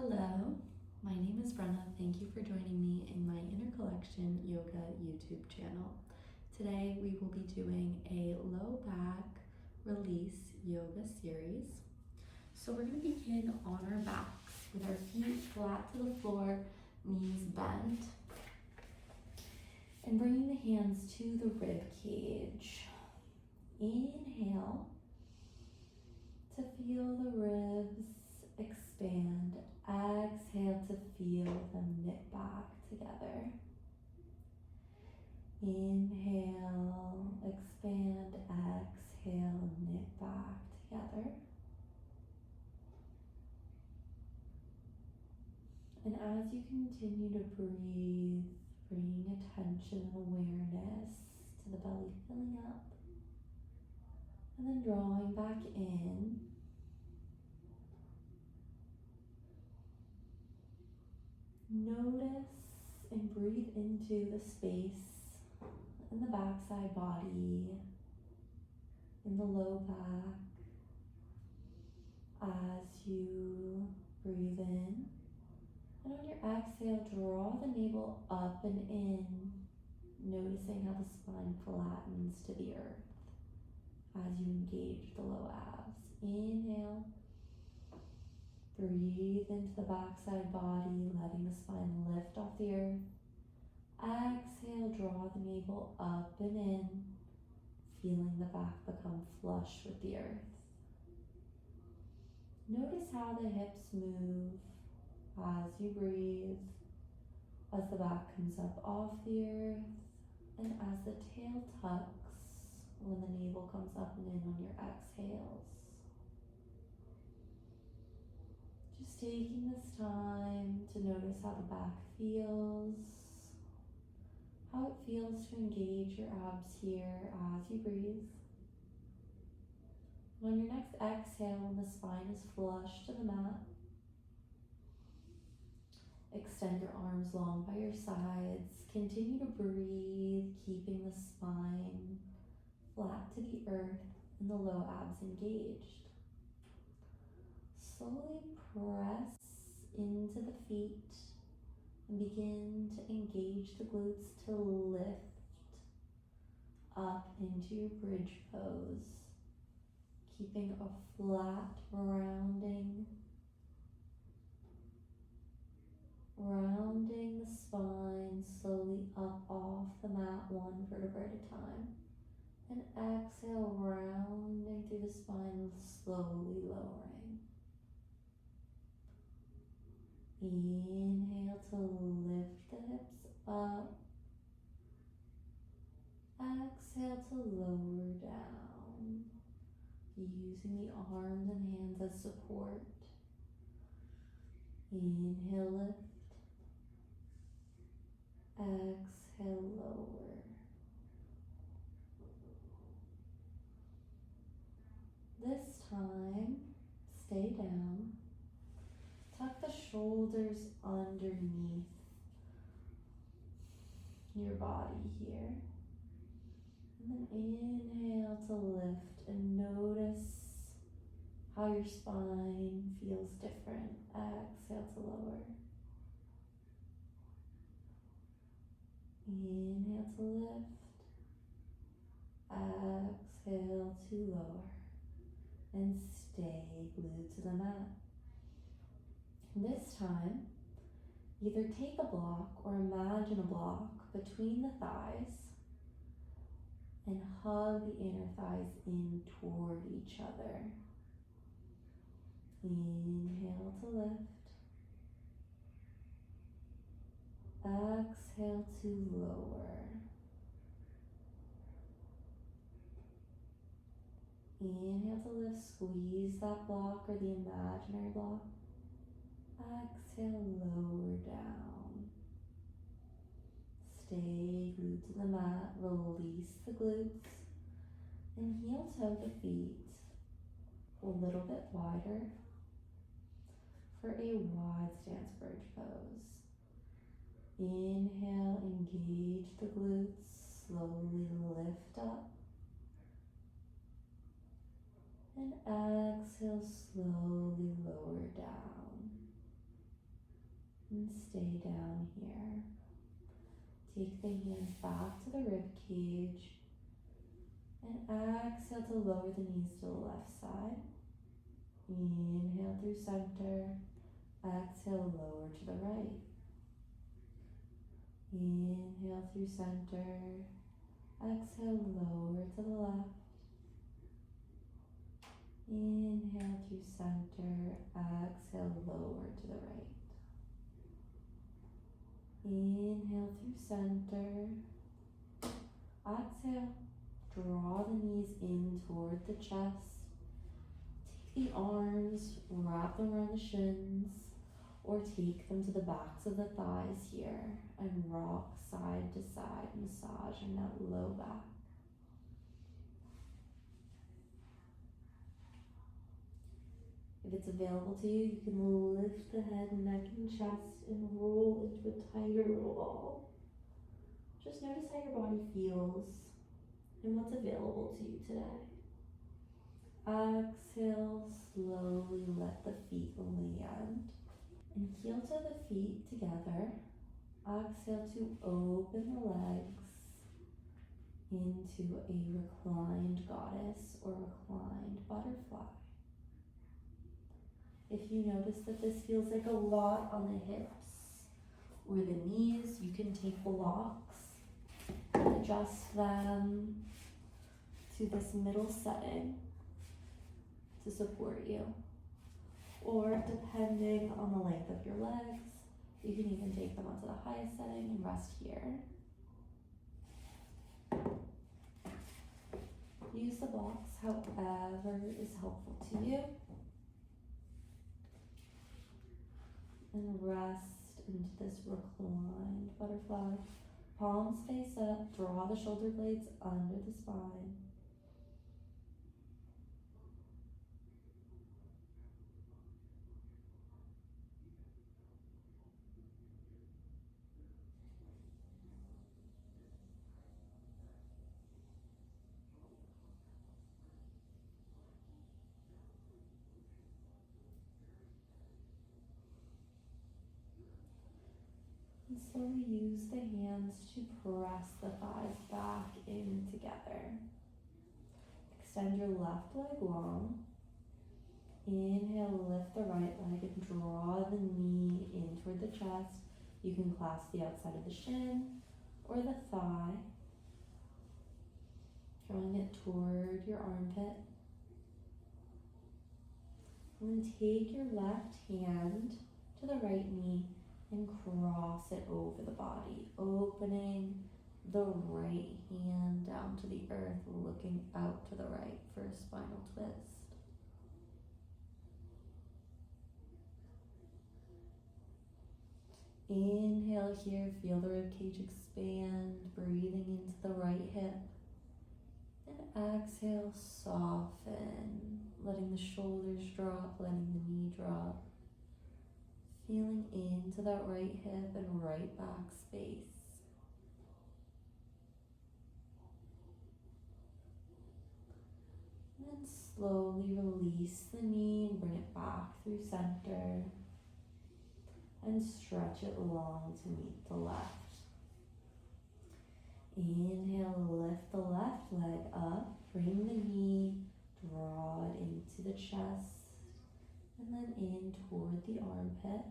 Hello, my name is Brenna. Thank you for joining me in my Inner Collection Yoga YouTube channel. Today we will be doing a low back release yoga series. So we're going to begin on our backs with our feet flat to the floor, knees bent, and bringing the hands to the rib cage. Inhale to feel the ribs expand. Exhale to feel them knit back together. Inhale, expand, exhale, knit back together. And as you continue to breathe, bringing attention and awareness to the belly filling up, and then drawing back in. Notice and breathe into the space in the backside body, in the low back, as you breathe in. And on your exhale, draw the navel up and in, noticing how the spine flattens to the earth as you engage the low abs. Inhale. Breathe into the backside body, letting the spine lift off the earth. Exhale, draw the navel up and in, feeling the back become flush with the earth. Notice how the hips move as you breathe, as the back comes up off the earth, and as the tail tucks when the navel comes up and in on your exhales. Just taking this time to notice how the back feels, how it feels to engage your abs here as you breathe. On your next exhale, when the spine is flush to the mat, extend your arms long by your sides. Continue to breathe, keeping the spine flat to the earth and the low abs engaged. Slowly press into the feet and begin to engage the glutes to lift up into your bridge pose, keeping a flat rounding the spine slowly up off the mat, one vertebra at a time. And exhale, rounding through the spine, slowly lowering. Inhale to lift the hips up. Exhale to lower down, using the arms and hands as support. Inhale, lift. Exhale, lower. This time, stay down. Tuck the shoulders underneath your body here. And then inhale to lift and notice how your spine feels different. Exhale to lower. Inhale to lift. Exhale to lower. And stay glued to the mat. This time, either take a block or imagine a block between the thighs and hug the inner thighs in toward each other. Inhale to lift. Exhale to lower. Inhale to lift, squeeze that block or the imaginary block. Exhale, lower down. Stay glued to the mat, release the glutes, and heel toe the feet a little bit wider for a wide stance bridge pose. Inhale, engage the glutes, slowly lift up. And exhale, slowly lower down. stay down here. Take the hands back to the rib cage and exhale to lower the knees to the left side. Inhale through center, exhale, lower to the right. Inhale through center, exhale, lower to the left. Inhale through center, exhale, lower to the right. Inhale through center, exhale, draw the knees in toward the chest. Take the arms, wrap them around the shins, or take them to the backs of the thighs here and rock side to side, massaging that low back. If it's available to you, you can lift the head, neck, and chest and roll into a tiger little ball. Just notice how your body feels and what's available to you today. Exhale, slowly let the feet land and heel to the feet together. Exhale to open the legs into a reclined goddess or reclined butterfly. If you notice that this feels like a lot on the hips or the knees, you can take blocks and adjust them to this middle setting to support you. Or depending on the length of your legs, you can even take them onto the highest setting and rest here. Use the blocks however is helpful to you. And rest into this reclined butterfly. Palms face up, draw the shoulder blades under the spine. And slowly use the hands to press the thighs back in together. Extend your left leg long. Inhale, lift the right leg and draw the knee in toward the chest. You can clasp the outside of the shin or the thigh, drawing it toward your armpit. And then take your left hand to the right knee and cross it over the body, opening the right hand down to the earth, looking out to the right for a spinal twist. Inhale here, feel the ribcage expand, breathing into the right hip. And exhale, soften, letting the shoulders drop, letting the knee drop. Feeling into that right hip and right back space. And then slowly release the knee and bring it back through center. And stretch it long to meet the left. Inhale, lift the left leg up, bring the knee, draw it into the chest, and then in toward the armpit.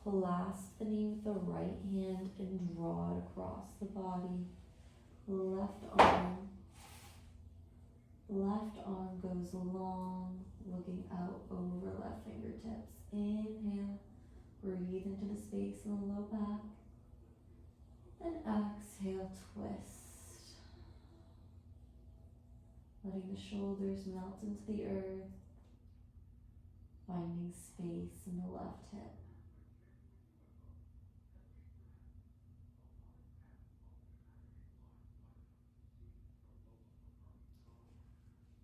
Clasp the knee with the right hand and draw it across the body. Left arm goes long, looking out over left fingertips. Inhale, breathe into the space in the low back. And exhale, twist. Letting the shoulders melt into the earth, finding space in the left hip.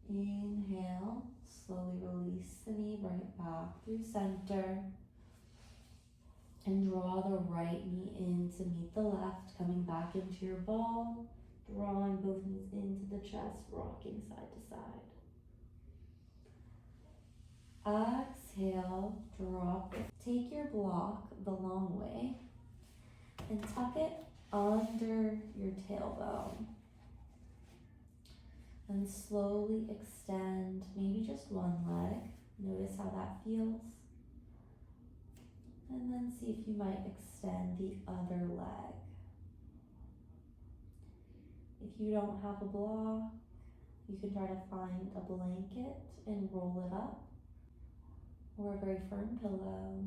Inhale, slowly release the knee, bring it back through center. And draw the right knee in to meet the left, coming back into your ball, drawing both knees into the chest, rocking side to side. Exhale, drop it. Take your block the long way and tuck it under your tailbone. And slowly extend maybe just one leg. Notice how that feels. And then see if you might extend the other leg. If you don't have a block, you can try to find a blanket and roll it up, or a very firm pillow.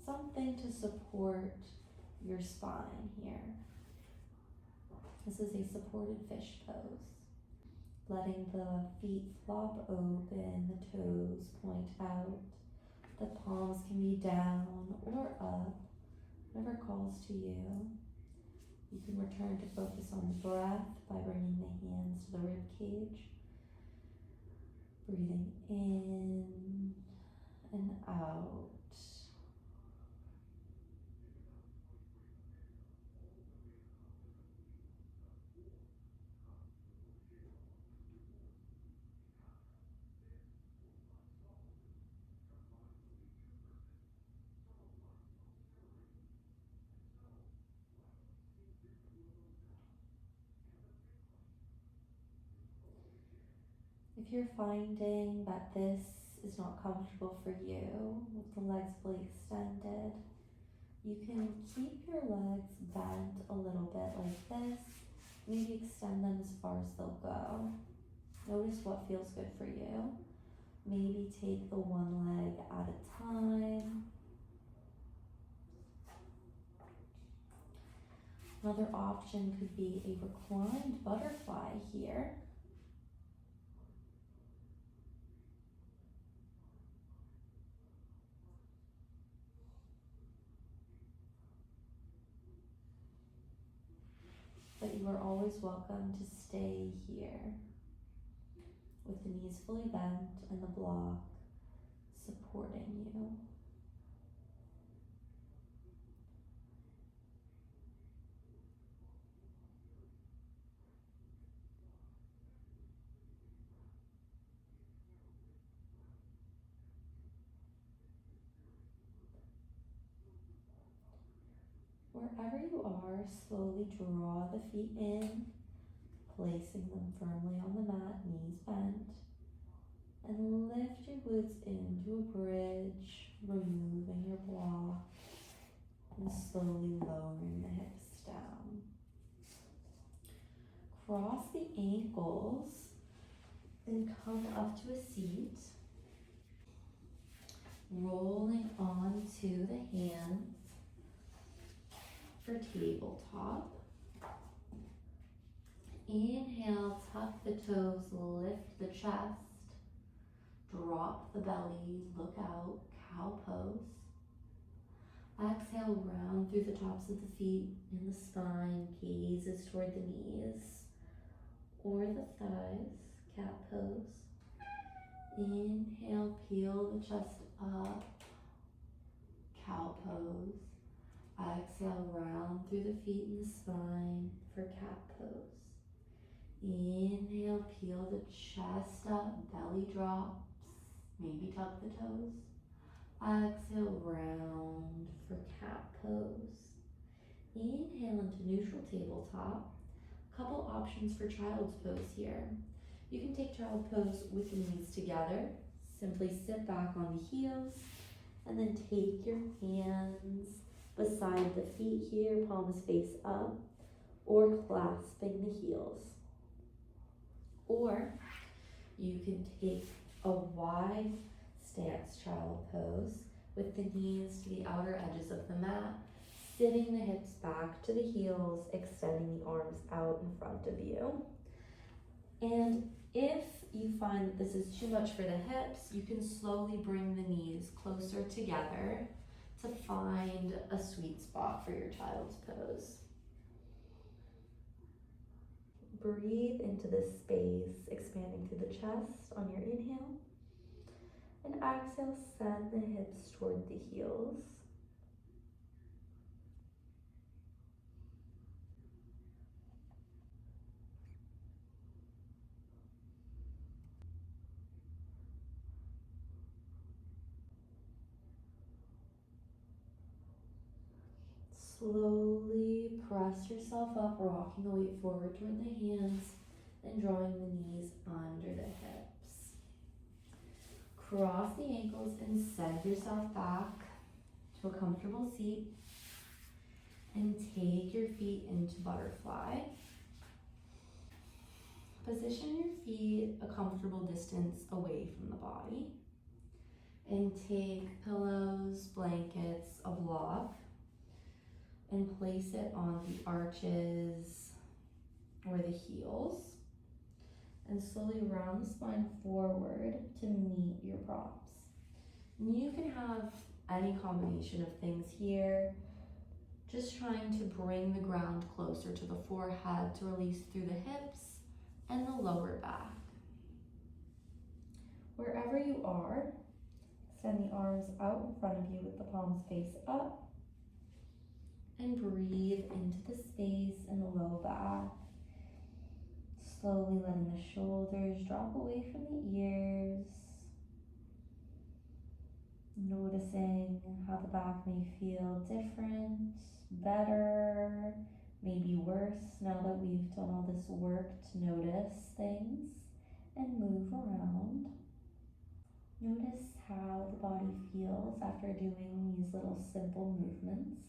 Something to support your spine here. This is a supported fish pose. Letting the feet flop open, the toes point out. The palms can be down or up, whatever calls to you. You can return to focus on the breath by bringing the hands to the rib cage. Breathing in and out. If you're finding that this is not comfortable for you, with the legs fully extended, you can keep your legs bent a little bit like this. Maybe extend them as far as they'll go. Notice what feels good for you. Maybe take the one leg at a time. Another option could be a reclined butterfly here. But you are always welcome to stay here with the knees fully bent and the block supporting you. Wherever you are, slowly draw the feet in, placing them firmly on the mat, knees bent, and lift your glutes into a bridge, removing your block, and slowly lowering the hips down. Cross the ankles and come up to a seat, rolling onto the hands for tabletop. Inhale, tuck the toes, lift the chest, drop the belly, look out, cow pose. Exhale, round through the tops of the feet and the spine, gazes toward the knees or the thighs, cat pose. Inhale, peel the chest up, cow pose. Exhale, round through the feet and the spine for cat pose. Inhale, peel the chest up, belly drops, maybe tuck the toes. Exhale, round for cat pose. Inhale into neutral tabletop. Couple options for child's pose here. You can take child pose with the knees together. Simply sit back on the heels and then take your hands beside the feet here, palms face up, or clasping the heels. Or you can take a wide stance child pose with the knees to the outer edges of the mat, sitting the hips back to the heels, extending the arms out in front of you. And if you find that this is too much for the hips, you can slowly bring the knees closer together to find a sweet spot for your child's pose. Breathe into this space, expanding through the chest on your inhale. And exhale, send the hips toward the heels. Slowly press yourself up, rocking the weight forward toward the hands and drawing the knees under the hips. Cross the ankles and send yourself back to a comfortable seat and take your feet into butterfly. Position your feet a comfortable distance away from the body and take pillows, blankets, a block and place it on the arches or the heels and slowly round the spine forward to meet your props. You can have any combination of things here, just trying to bring the ground closer to the forehead to release through the hips and the lower back. Wherever you are, extend the arms out in front of you with the palms face up and breathe into the space in the low back. Slowly letting the shoulders drop away from the ears. Noticing how the back may feel different, better, maybe worse now that we've done all this work to notice things and move around. Notice how the body feels after doing these little simple movements.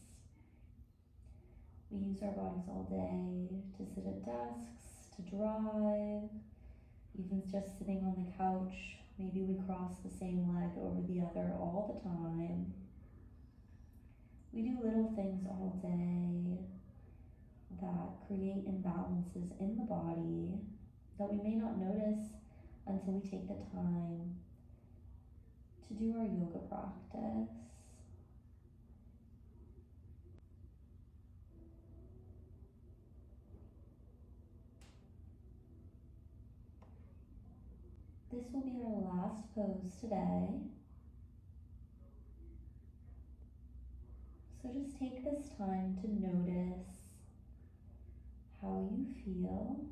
We use our bodies all day to sit at desks, to drive, even just sitting on the couch. Maybe we cross the same leg over the other all the time. We do little things all day that create imbalances in the body that we may not notice until we take the time to do our yoga practice. This will be our last pose today. So just take this time to notice how you feel.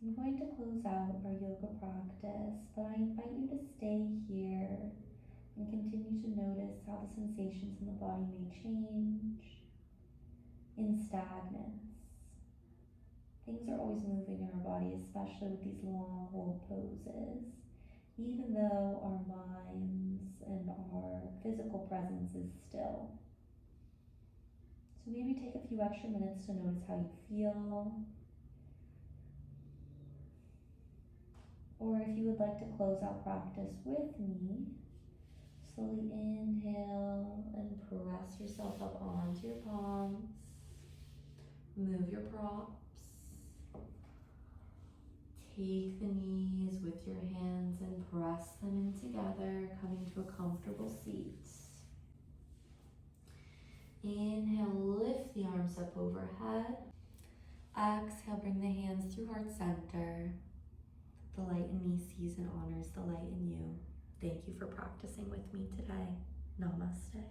I'm going to close out our yoga practice, but I invite you to stay here and continue to notice how the sensations in the body may change in stagnance. Things are always moving in our body, especially with these long hold poses, even though our minds and our physical presence is still. So maybe take a few extra minutes to notice how you feel. Or if you would like to close out practice with me, slowly inhale and press yourself up onto your palms. Move your props. Take the knees with your hands and press them in together, coming to a comfortable seat. Inhale, lift the arms up overhead. Exhale, bring the hands through heart center. The light in me sees and honors the light in you. Thank you for practicing with me today. Namaste.